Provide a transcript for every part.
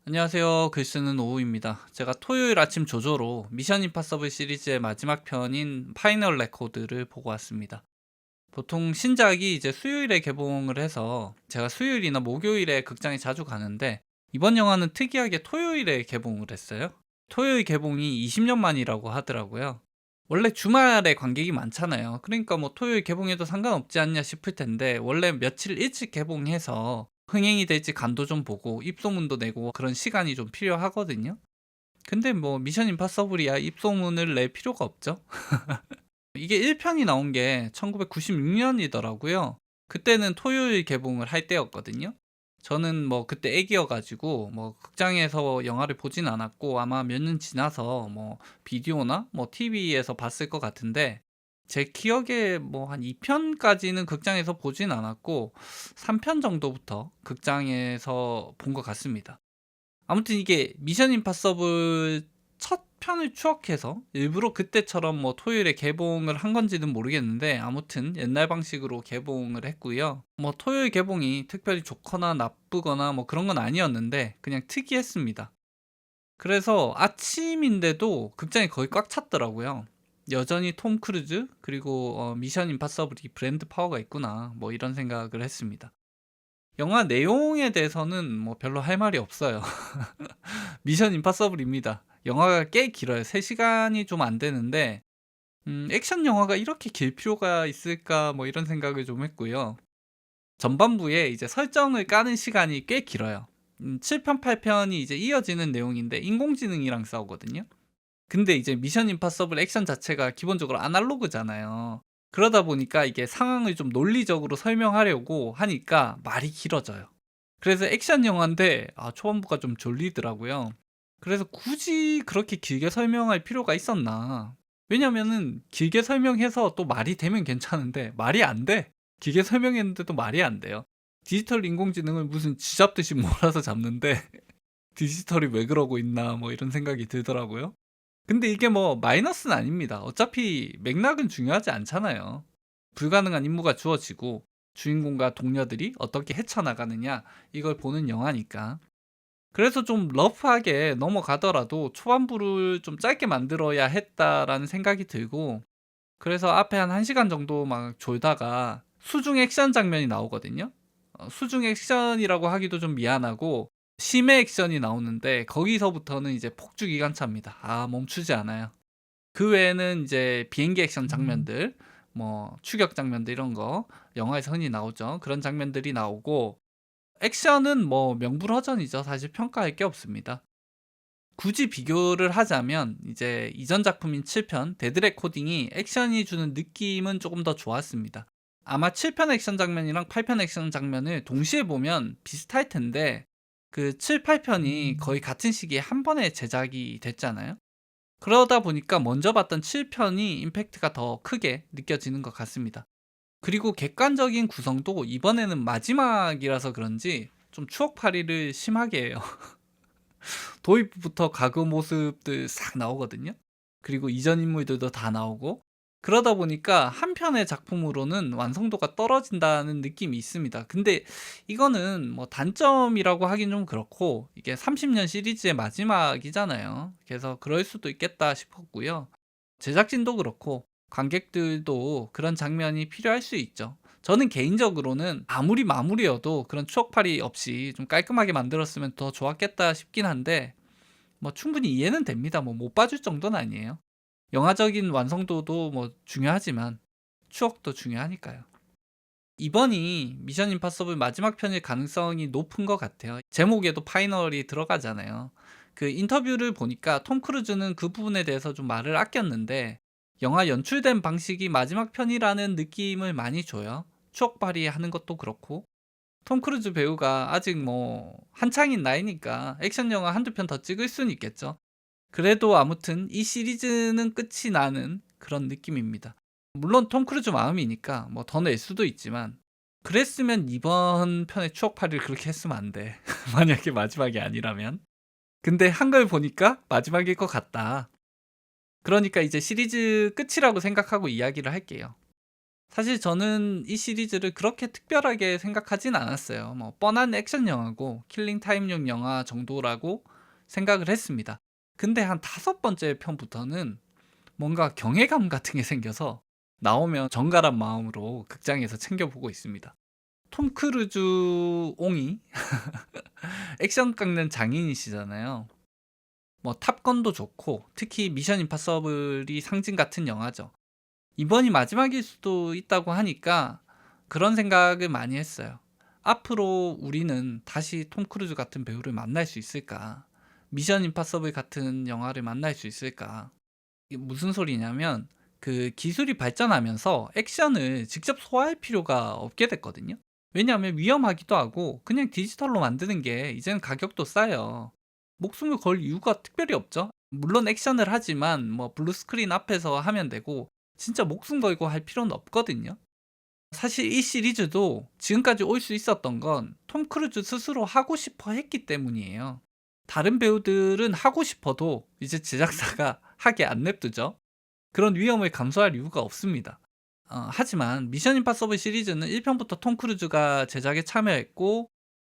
안녕하세요. 글 쓰는 오후입니다. 제가 토요일 아침 조조로 미션 임파서블 시리즈의 마지막 편인 파이널 레코드를 보고 왔습니다. 보통 신작이 이제 수요일에 개봉을 해서 제가 수요일이나 목요일에 극장에 자주 가는데, 이번 영화는 특이하게 토요일에 개봉을 했어요. 토요일 개봉이 20년 만이라고 하더라고요. 원래 주말에 관객이 많잖아요. 그러니까 뭐 토요일 개봉해도 상관없지 않냐 싶을 텐데, 원래 며칠 일찍 개봉해서 흥행이 될지 간도 좀 보고 입소문도 내고 그런 시간이 좀 필요하거든요. 근데 뭐 미션 임파서블이야 입소문을 낼 필요가 없죠. 이게 1편이 나온 게 1996년이더라고요. 그때는 토요일 개봉을 할 때였거든요. 저는 뭐 그때 애기여 가지고 뭐 극장에서 영화를 보진 않았고, 아마 몇 년 지나서 뭐 비디오나 뭐 TV에서 봤을 것 같은데, 제 기억에 뭐 한 2 편까지는 극장에서 보진 않았고 3편 정도부터 극장에서 본 것 같습니다. 아무튼 이게 미션 임파서블 첫 편을 추억해서 일부러 그때처럼 뭐 토요일에 개봉을 한 건지는 모르겠는데, 아무튼 옛날 방식으로 개봉을 했고요. 뭐 토요일 개봉이 특별히 좋거나 나쁘거나 뭐 그런 건 아니었는데 그냥 특이했습니다. 그래서 아침인데도 극장이 거의 꽉 찼더라고요. 여전히 톰 크루즈 그리고 미션 임파서블이 브랜드 파워가 있구나, 뭐 이런 생각을 했습니다. 영화 내용에 대해서는 뭐 별로 할 말이 없어요. 미션 임파서블입니다. 영화가 꽤 길어요. 3 시간이 좀 안 되는데, '액션 영화가 이렇게 길 필요가 있을까?' 뭐 이런 생각을 좀 했고요. 전반부에 이제 설정을 까는 시간이 꽤 길어요. 7 편, 8 편이 이제 이어지는 내용인데 인공지능이랑 싸우거든요. 근데 이제 미션 임파서블 액션 자체가 기본적으로 아날로그잖아요. 그러다 보니까 이게 상황을 좀 논리적으로 설명하려고 하니까 말이 길어져요. 그래서 액션 영화인데 초반부가 좀 졸리더라고요. 그래서 굳이 그렇게 길게 설명할 필요가 있었나. 왜냐면은 길게 설명해서 또 말이 되면 괜찮은데 말이 안 돼. 길게 설명했는데도 말이 안 돼요. 디지털 인공지능을 무슨 쥐잡듯이 몰아서 잡는데 디지털이 왜 그러고 있나 뭐 이런 생각이 들더라고요. 근데 이게 뭐 마이너스는 아닙니다. 어차피 맥락은 중요하지 않잖아요. 불가능한 임무가 주어지고 주인공과 동료들이 어떻게 헤쳐나가느냐, 이걸 보는 영화니까. 그래서 좀 러프하게 넘어가더라도 초반부를 좀 짧게 만들어야 했다라는 생각이 들고, 그래서 앞에 한 1 시간 정도 막 졸다가 수중 액션 장면이 나오거든요. 수중 액션이라고 하기도 좀 미안하고 심해 액션이 나오는데, 거기서부터는 이제 폭주 기관차입니다. 멈추지 않아요. 그 외에는 이제 비행기 액션 장면들, 뭐 추격 장면들 이런 거 영화에서 흔히 나오죠. 그런 장면들이 나오고, 액션은 뭐 명불허전이죠. 사실 평가할 게 없습니다. 굳이 비교를 하자면 이제 이전 작품인 7편 데드 레코딩이 액션이 주는 느낌은 조금 더 좋았습니다. 아마 7편 액션 장면이랑 8편 액션 장면을 동시에 보면 비슷할 텐데, 그 7, 8 편이 거의 같은 시기에 한 번에 제작이 됐잖아요. 그러다 보니까 먼저 봤던 7 편이 임팩트가 더 크게 느껴지는 것 같습니다. 그리고 객관적인 구성도 이번에는 마지막이라서 그런지 좀 추억팔이를 심하게 해요. 도입부터 가그 모습들 싹 나오거든요. 그리고 이전 인물들도 다 나오고, 그러다 보니까 한 편의 작품으로는 완성도가 떨어진다는 느낌이 있습니다. 근데 이거는 뭐 단점이라고 하긴 좀 그렇고, 이게 30년 시리즈의 마지막이잖아요. 그래서 그럴 수도 있겠다 싶었고요. 제작진도 그렇고 관객들도 그런 장면이 필요할 수 있죠. 저는 개인적으로는 아무리 마무리여도 그런 추억팔이 없이 좀 깔끔하게 만들었으면 더 좋았겠다 싶긴 한데, 뭐 충분히 이해는 됩니다. 뭐 못 봐줄 정도는 아니에요. 영화적인 완성도도 뭐 중요하지만 추억도 중요하니까요. 이번이 미션 임파서블 마지막 편일 가능성이 높은 것 같아요. 제목에도 파이널이 들어가잖아요. 그 인터뷰를 보니까 톰 크루즈는 그 부분에 대해서 좀 말을 아꼈는데, 영화 연출된 방식이 마지막 편이라는 느낌을 많이 줘요. 추억발휘 하는 것도 그렇고, 톰 크루즈 배우가 아직 뭐 한창인 나이니까 액션 영화 한두 편 더 찍을 수는 있겠죠. 그래도 아무튼 이 시리즈는 끝이 나는 그런 느낌입니다. 물론 톰 크루즈 마음이니까 뭐 더 낼 수도 있지만, 그랬으면 이번 편에 추억팔이를 그렇게 했으면 안 돼. 만약에 마지막이 아니라면. 근데 한 걸 보니까 마지막일 것 같다. 그러니까 이제 시리즈 끝이라고 생각하고 이야기를 할게요. 사실 저는 이 시리즈를 그렇게 특별하게 생각하진 않았어요. 뭐 뻔한 액션 영화고 킬링 타임용 영화 정도라고 생각을 했습니다. 근데 한 다섯 번째 편부터는 뭔가 경외감 같은 게 생겨서 나오면 정갈한 마음으로 극장에서 챙겨보고 있습니다. 톰 크루즈 옹이 액션 깎는 장인이시잖아요. 뭐 탑건도 좋고 특히 미션 임파서블이 상징 같은 영화죠. 이번이 마지막일 수도 있다고 하니까 그런 생각을 많이 했어요. 앞으로 우리는 다시 톰 크루즈 같은 배우를 만날 수 있을까? 미션 임파서블 같은 영화를 만날 수 있을까? 이게 무슨 소리냐면 그 기술이 발전하면서 액션을 직접 소화할 필요가 없게 됐거든요. 왜냐하면 위험하기도 하고 그냥 디지털로 만드는 게 이제는 가격도 싸요. 목숨을 걸 이유가 특별히 없죠. 물론 액션을 하지만 뭐 블루스크린 앞에서 하면 되고 진짜 목숨 걸고 할 필요는 없거든요. 사실 이 시리즈도 지금까지 올 수 있었던 건 톰 크루즈 스스로 하고 싶어 했기 때문이에요. 다른 배우들은 하고 싶어도 이제 제작사가 하게 안 냅두죠. 그런 위험을 감수할 이유가 없습니다. 하지만 미션 임파서블 시리즈는 1편부터 톰 크루즈가 제작에 참여했고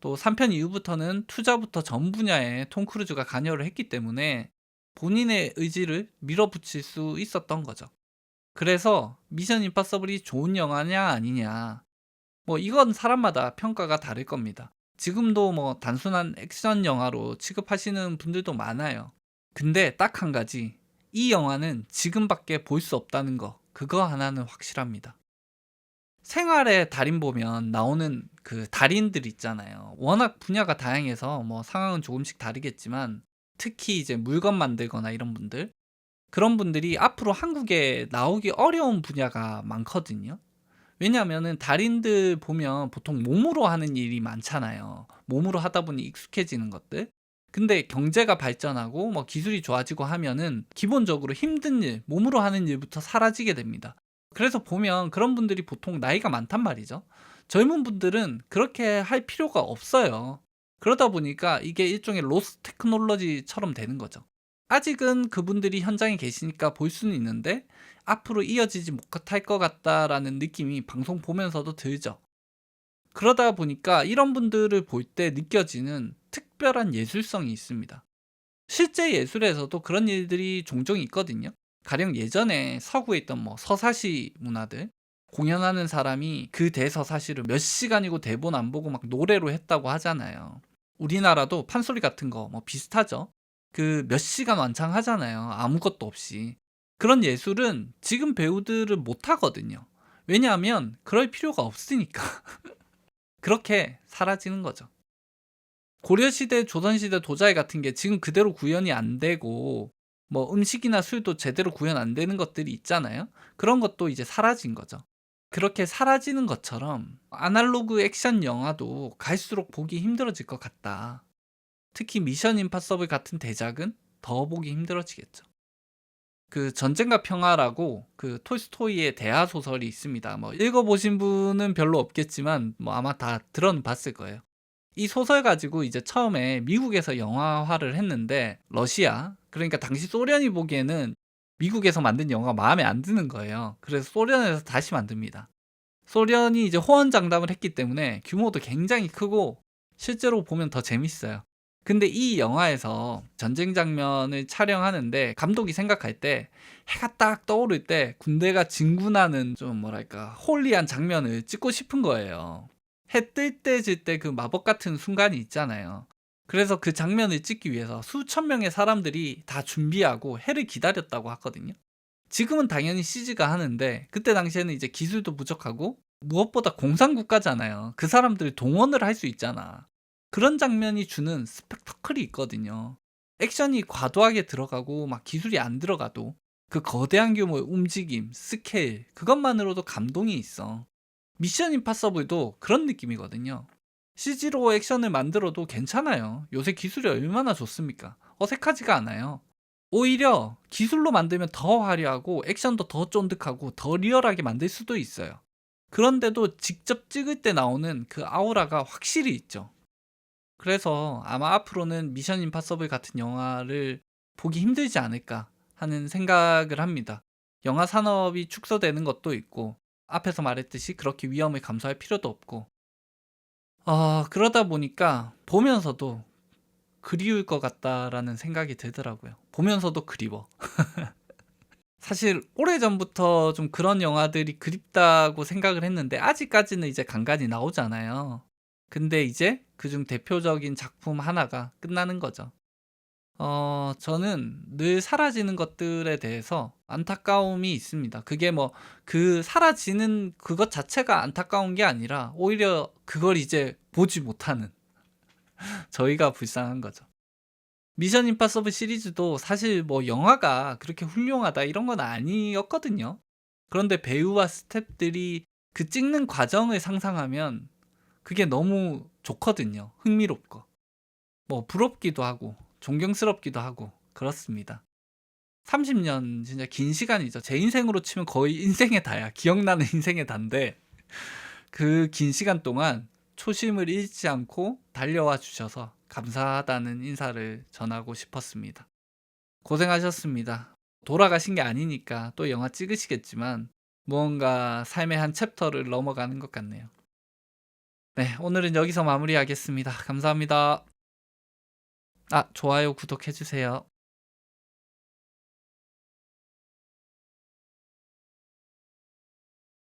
또 3편 이후부터는 투자부터 전 분야에 톰 크루즈가 관여를 했기 때문에 본인의 의지를 밀어붙일 수 있었던 거죠. 그래서 미션 임파서블이 좋은 영화냐 아니냐 뭐 이건 사람마다 평가가 다를 겁니다. 지금도 뭐 단순한 액션 영화로 취급하시는 분들도 많아요. 근데 딱 한 가지, 이 영화는 지금밖에 볼 수 없다는 거, 그거 하나는 확실합니다. 생활의 달인 보면 나오는 그 달인들 있잖아요. 워낙 분야가 다양해서 뭐 상황은 조금씩 다르겠지만 특히 이제 물건 만들거나 이런 분들, 그런 분들이 앞으로 한국에 나오기 어려운 분야가 많거든요. 왜냐하면은 달인들 보면 보통 몸으로 하는 일이 많잖아요. 몸으로 하다 보니 익숙해지는 것들. 근데 경제가 발전하고 뭐 기술이 좋아지고 하면은 기본적으로 힘든 일, 몸으로 하는 일부터 사라지게 됩니다. 그래서 보면 그런 분들이 보통 나이가 많단 말이죠. 젊은 분들은 그렇게 할 필요가 없어요. 그러다 보니까 이게 일종의 로스 테크놀로지처럼 되는 거죠. 아직은 그분들이 현장에 계시니까 볼 수는 있는데 앞으로 이어지지 못할 것 같다라는 느낌이 방송 보면서도 들죠. 그러다 보니까 이런 분들을 볼 때 느껴지는 특별한 예술성이 있습니다. 실제 예술에서도 그런 일들이 종종 있거든요. 가령 예전에 서구에 있던 뭐 서사시 문화들, 공연하는 사람이 그 대서사시를 몇 시간이고 대본 안 보고 막 노래로 했다고 하잖아요. 우리나라도 판소리 같은 거 뭐 비슷하죠. 그 몇 시간 완창하잖아요. 아무것도 없이. 그런 예술은 지금 배우들은 못 하거든요. 왜냐하면 그럴 필요가 없으니까. 그렇게 사라지는 거죠. 고려시대, 조선시대 도자기 같은 게 지금 그대로 구현이 안 되고 뭐 음식이나 술도 제대로 구현 안 되는 것들이 있잖아요. 그런 것도 이제 사라진 거죠. 그렇게 사라지는 것처럼 아날로그 액션 영화도 갈수록 보기 힘들어질 것 같다. 특히 미션 임파서블 같은 대작은 더 보기 힘들어지겠죠. 그 전쟁과 평화라고 그 톨스토이의 대하 소설이 있습니다. 뭐 읽어보신 분은 별로 없겠지만 뭐 아마 다 들어는 봤을 거예요. 이 소설 가지고 이제 처음에 미국에서 영화화를 했는데 러시아, 그러니까 당시 소련이 보기에는 미국에서 만든 영화가 마음에 안 드는 거예요. 그래서 소련에서 다시 만듭니다. 소련이 이제 호언장담을 했기 때문에 규모도 굉장히 크고 실제로 보면 더 재밌어요. 근데 이 영화에서 전쟁 장면을 촬영하는데 감독이 생각할 때 해가 딱 떠오를 때 군대가 진군하는 좀 뭐랄까 홀리한 장면을 찍고 싶은 거예요. 해 뜰 때 질 때 그 마법 같은 순간이 있잖아요. 그래서 그 장면을 찍기 위해서 수천 명의 사람들이 다 준비하고 해를 기다렸다고 하거든요. 지금은 당연히 CG가 하는데 그때 당시에는 이제 기술도 부족하고 무엇보다 공산국가잖아요. 그 사람들 동원을 할 수 있잖아. 그런 장면이 주는 스펙터클이 있거든요. 액션이 과도하게 들어가고 막 기술이 안 들어가도 그 거대한 규모의 움직임, 스케일 그것만으로도 감동이 있어. 미션 임파서블도 그런 느낌이거든요. CG로 액션을 만들어도 괜찮아요. 요새 기술이 얼마나 좋습니까? 어색하지가 않아요. 오히려 기술로 만들면 더 화려하고 액션도 더 쫀득하고 더 리얼하게 만들 수도 있어요. 그런데도 직접 찍을 때 나오는 그 아우라가 확실히 있죠. 그래서 아마 앞으로는 미션 임파서블 같은 영화를 보기 힘들지 않을까 하는 생각을 합니다. 영화 산업이 축소되는 것도 있고 앞에서 말했듯이 그렇게 위험을 감수할 필요도 없고 그러다 보니까 보면서도 그리울 것 같다라는 생각이 들더라고요. 보면서도 그리워. 사실 오래전부터 좀 그런 영화들이 그립다고 생각을 했는데 아직까지는 이제 간간이 나오잖아요. 근데 이제 그중 대표적인 작품 하나가 끝나는 거죠. 저는 늘 사라지는 것들에 대해서 안타까움이 있습니다. 그게 뭐 그 사라지는 그것 자체가 안타까운 게 아니라 오히려 그걸 이제 보지 못하는 저희가 불쌍한 거죠. 미션 임파서블 시리즈도 사실 뭐 영화가 그렇게 훌륭하다 이런 건 아니었거든요. 그런데 배우와 스태프들이 그 찍는 과정을 상상하면 그게 너무 좋거든요. 흥미롭고. 뭐 부럽기도 하고 존경스럽기도 하고 그렇습니다. 30년 진짜 긴 시간이죠. 제 인생으로 치면 거의 인생의 다야. 기억나는 인생의 다인데 그 긴 시간 동안 초심을 잃지 않고 달려와 주셔서 감사하다는 인사를 전하고 싶었습니다. 고생하셨습니다. 돌아가신 게 아니니까 또 영화 찍으시겠지만 무언가 삶의 한 챕터를 넘어가는 것 같네요. 네, 오늘은 여기서 마무리하겠습니다. 감사합니다. 좋아요, 구독해 주세요.